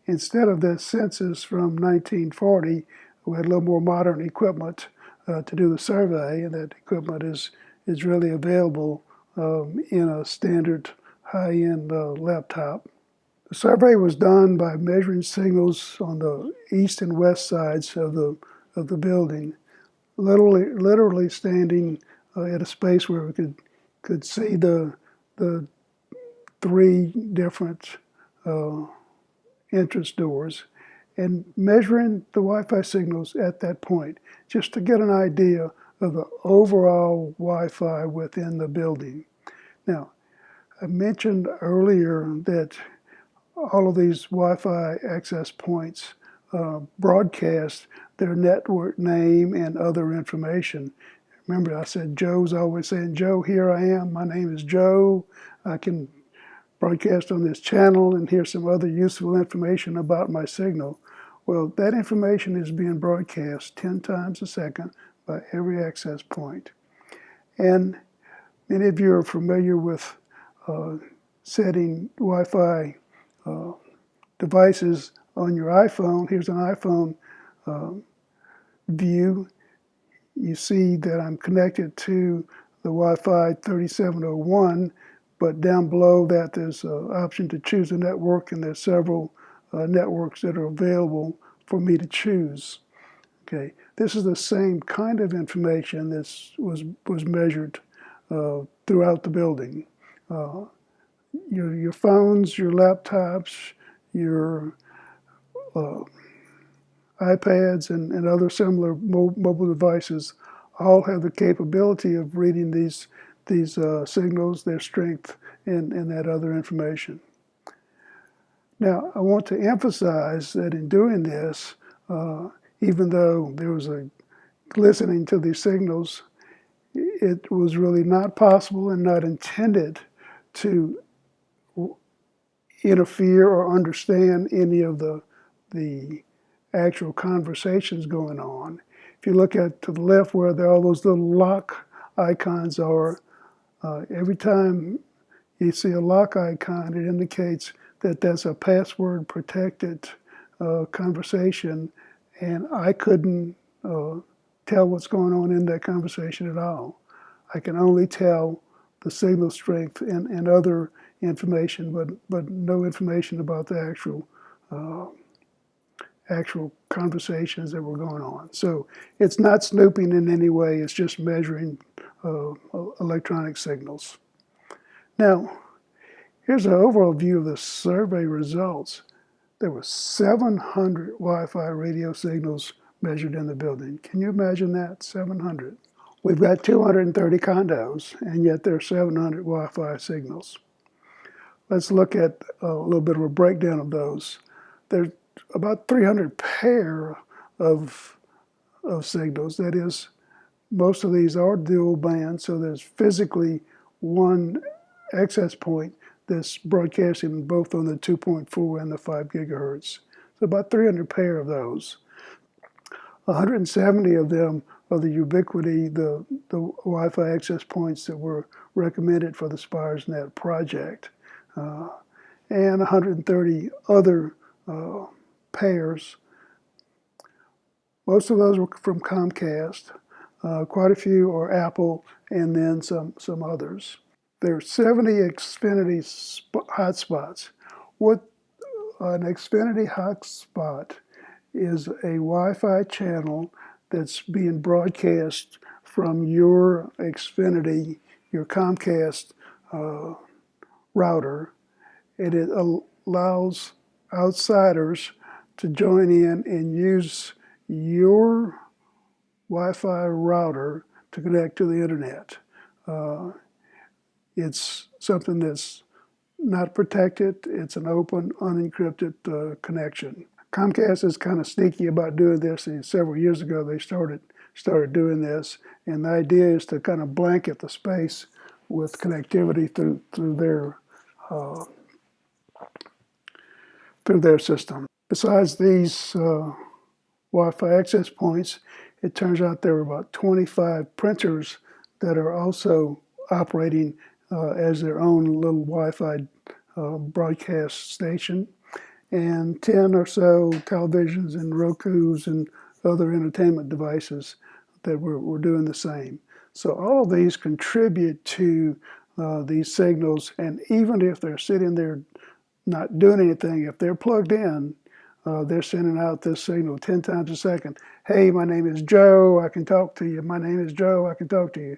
instead of the census from 1940, we had a little more modern equipment to do the survey, and that equipment is really available in a standard high-end laptop. The survey was done by measuring signals on the east and west sides of the building, literally standing at a space where we could see the three different entrance doors, and measuring the Wi-Fi signals at that point, just to get an idea of the overall Wi-Fi within the building. Now, I mentioned earlier that all of these Wi-Fi access points broadcast their network name and other information. Remember, I said Joe's always saying, "Joe, here I am. My name is Joe. I can broadcast on this channel, and here's some other useful information about my signal." Well, that information is being broadcast 10 times a second by every access point. And many of you are familiar with setting Wi-Fi devices on your iPhone. Here's an iPhone view. You see that I'm connected to the Wi-Fi 3701, but down below that there's an option to choose a network, and there's several networks that are available for me to choose. Okay, this is the same kind of information that was measured throughout the building. Your phones, your laptops, your iPads, and other similar mobile devices all have the capability of reading these signals, their strength, and that other information. Now, I want to emphasize that in doing this, even though there was a listening to these signals, it was really not possible and not intended to interfere or understand any of the actual conversations going on. If you look at to the left where all those little lock icons are, every time you see a lock icon, it indicates that that's a password protected conversation, and I couldn't tell what's going on in that conversation at all. I can only tell the signal strength and other information, but no information about the actual conversations that were going on. So it's not snooping in any way, it's just measuring electronic signals. Now, here's an overall view of the survey results. There were 700 Wi-Fi radio signals measured in the building. Can you imagine that? 700. We've got 230 condos, and yet there are 700 Wi-Fi signals. Let's look at a little bit of a breakdown of those. There's about 300 pair of signals. That is, most of these are dual band, so there's physically one access point that's broadcasting both on the 2.4 and the 5 gigahertz. So about 300 pair of those. 170 of them are the Ubiquiti, the Wi-Fi access points that were recommended for the SpiresNet project. And 130 other pairs. Most of those were from Comcast. Quite a few are Apple, and then some others. There are 70 Xfinity hotspots. What an Xfinity hotspot is a Wi-Fi channel that's being broadcast from your Xfinity, your Comcast router, and it allows outsiders to join in and use your Wi-Fi router to connect to the internet. It's something that's not protected. It's an open, unencrypted connection. Comcast is kind of sneaky about doing this, and several years ago they started doing this. And the idea is to kind of blanket the space with connectivity through their system. Besides these Wi-Fi access points, it turns out there were about 25 printers that are also operating as their own little Wi-Fi broadcast station. and 10 or so televisions and Rokus and other entertainment devices that were doing the same. So all of these contribute to these signals, and even if they're sitting there not doing anything, if they're plugged in, they're sending out this signal 10 times a second. Hey, my name is Joe, I can talk to you. My name is Joe, I can talk to you.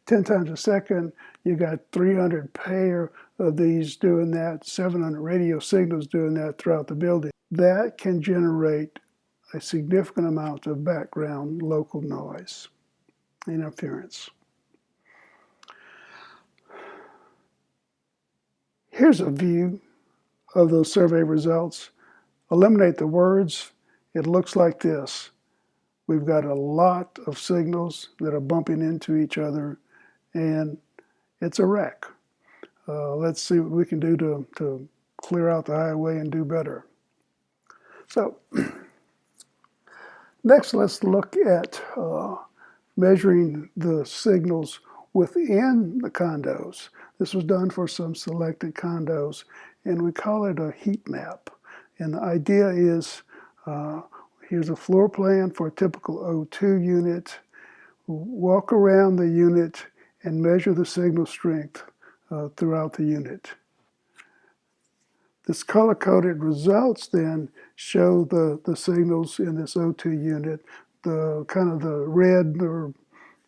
10 times a second, you got 300 pair of these doing that, 700 radio signals doing that throughout the building. That can generate a significant amount of background local noise interference. Here's a view of those survey results. Eliminate the words. It looks like this. We've got a lot of signals that are bumping into each other, and it's a wreck. Let's see what we can do to clear out the highway and do better. So next, let's look at measuring the signals within the condos. This was done for some selected condos, and we call it a heat map. And the idea is, here's a floor plan for a typical O2 unit. Walk around the unit and measure the signal strength throughout the unit. This color-coded results then show the signals in this O2 unit. The kind of the red or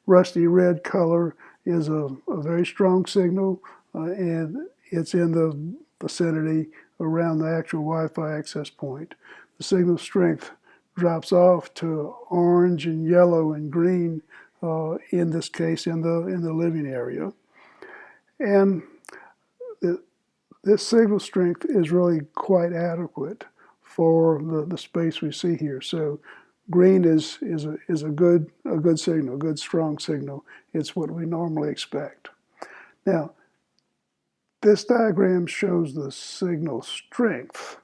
rusty red color is a very strong signal, and it's in the vicinity around the actual Wi-Fi access point. The signal strength drops off to orange and yellow and green, in this case in the living area. And this signal strength is really quite adequate for the space we see here. So green is a good signal, a good strong signal. It's what we normally expect. Now, this diagram shows the signal strength.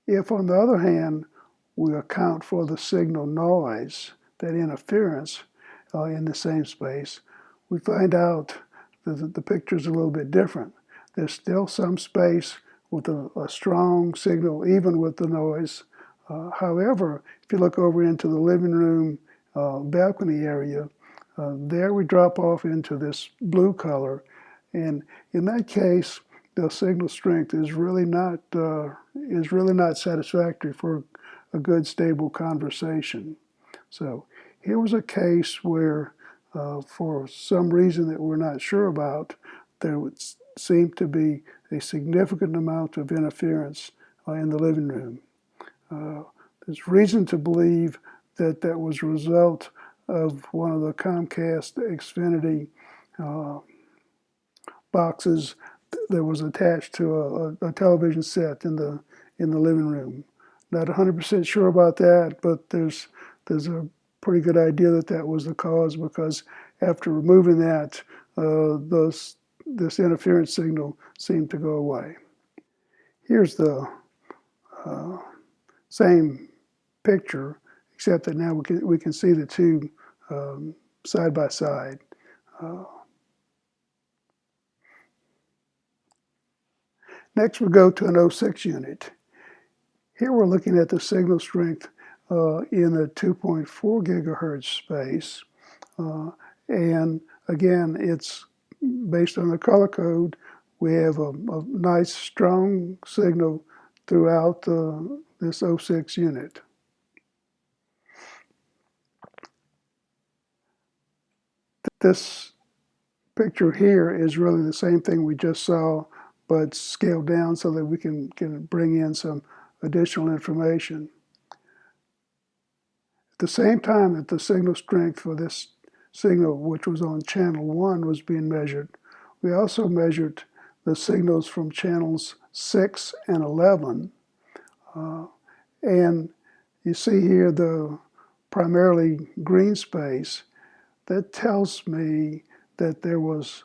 If, on the other hand, we account for the signal noise, that interference in the same space, we find out that the picture is a little bit different. There's still some space with a strong signal, even with the noise. However, if you look over into the living room balcony area, there we drop off into this blue color, and in that case, the signal strength is really not satisfactory for a good stable conversation. So here was a case where, for some reason that we're not sure about, there would seem to be a significant amount of interference in the living room. There's reason to believe that that was a result of one of the Comcast Xfinity boxes that was attached to a television set in the living room. Not 100% sure about that, but there's a pretty good idea that that was the cause, because after removing that, this interference signal seemed to go away. Here's the same picture, except that now we can see the two side by side. Next, we go to an 06 unit. Here we're looking at the signal strength in the 2.4 gigahertz space. And again, it's based on the color code. We have a nice strong signal throughout this 06 unit. This picture here is really the same thing we just saw, but scaled down so that we can bring in some additional information. At the same time that the signal strength for this signal, which was on channel 1, was being measured, we also measured the signals from channels 6 and 11. And you see here the primarily green space. That tells me that there was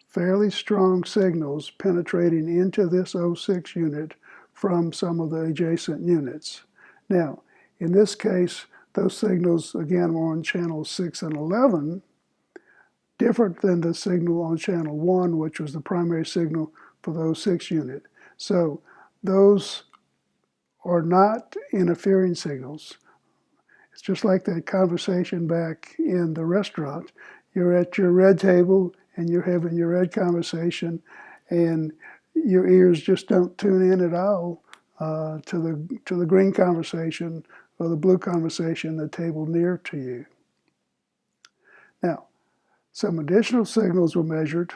fairly strong signals penetrating into this 06 unit from some of the adjacent units. Now, in this case, those signals, again, were on channels 6 and 11, different than the signal on channel 1, which was the primary signal for the 06 unit. So those are not interfering signals. It's just like that conversation back in the restaurant. You're at your red table and you're having your red conversation, and your ears just don't tune in at all to the green conversation or the blue conversation at the table near to you. Now, some additional signals were measured,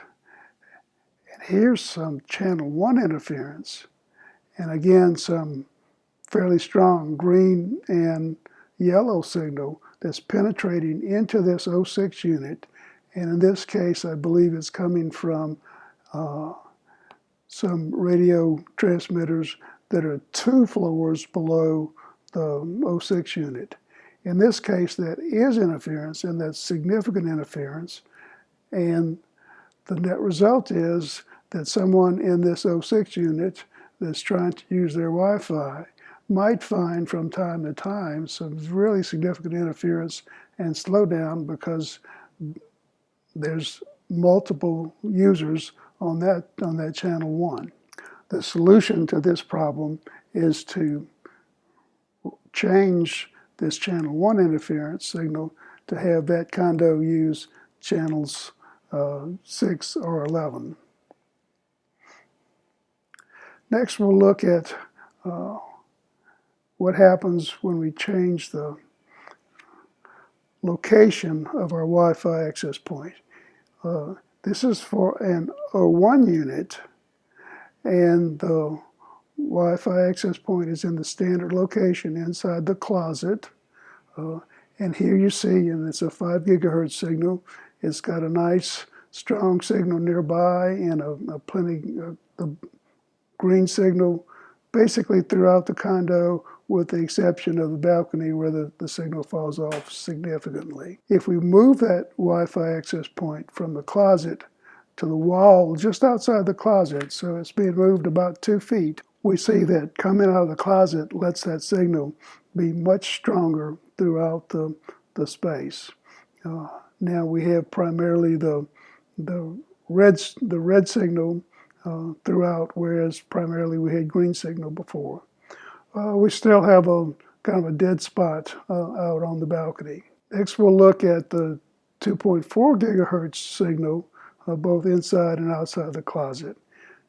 and here's some channel 1 interference, and again some fairly strong green and yellow signal that's penetrating into this O6 unit, and in this case I believe it's coming from some radio transmitters that are 2 floors below the O6 unit. In this case that is interference, and that's significant interference, and the net result is that someone in this O6 unit that's trying to use their Wi-Fi might find from time to time some really significant interference and slowdown because there's multiple users on that channel 1. The solution to this problem is to change this channel 1 interference signal to have that condo use channels 6 or 11. Next, we'll look at what happens when we change the location of our Wi-Fi access point. This is for an O1 unit, and the Wi-Fi access point is in the standard location inside the closet. And here you see, and it's a 5 gigahertz signal. It's got a nice strong signal nearby and a green signal basically throughout the condo, with the exception of the balcony where the signal falls off significantly. If we move that Wi-Fi access point from the closet to the wall just outside the closet, so it's being moved about 2 feet, we see that coming out of the closet lets that signal be much stronger throughout the space. Now we have primarily the red signal throughout, whereas primarily we had green signal before. We still have a kind of a dead spot out on the balcony. Next, we'll look at the 2.4 gigahertz signal both inside and outside the closet.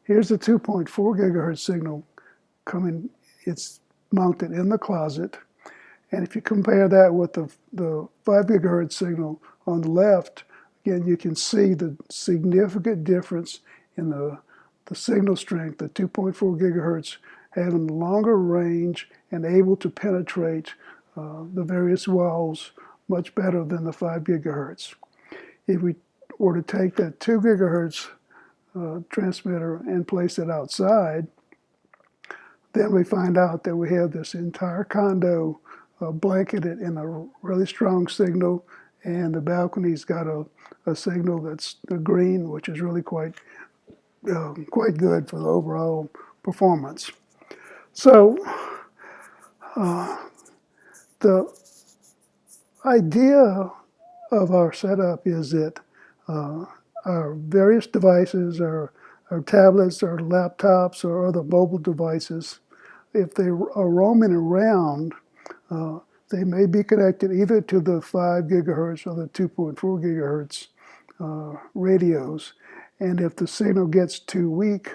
Here's the 2.4 gigahertz signal coming. It's mounted in the closet, and if you compare that with the 5 gigahertz signal on the left, again you can see the significant difference in the signal strength. The 2.4 gigahertz having longer range and able to penetrate the various walls much better than the 5 gigahertz. If we were to take that 2 gigahertz transmitter and place it outside, then we find out that we have this entire condo blanketed in a really strong signal, and the balcony's got a signal that's the green, which is really quite good for the overall performance. So the idea of our setup is that our various devices, our tablets, our laptops, or other mobile devices, if they are roaming around, they may be connected either to the 5 gigahertz or the 2.4 gigahertz radios. And if the signal gets too weak,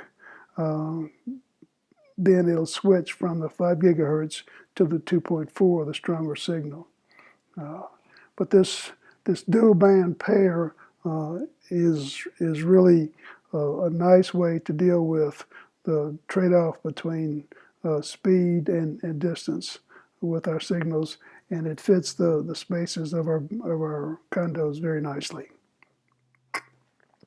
then it'll switch from the 5 gigahertz to the 2.4, the stronger signal. But this dual band pair is really a nice way to deal with the trade-off between speed and distance with our signals, and it fits the spaces of our condos very nicely.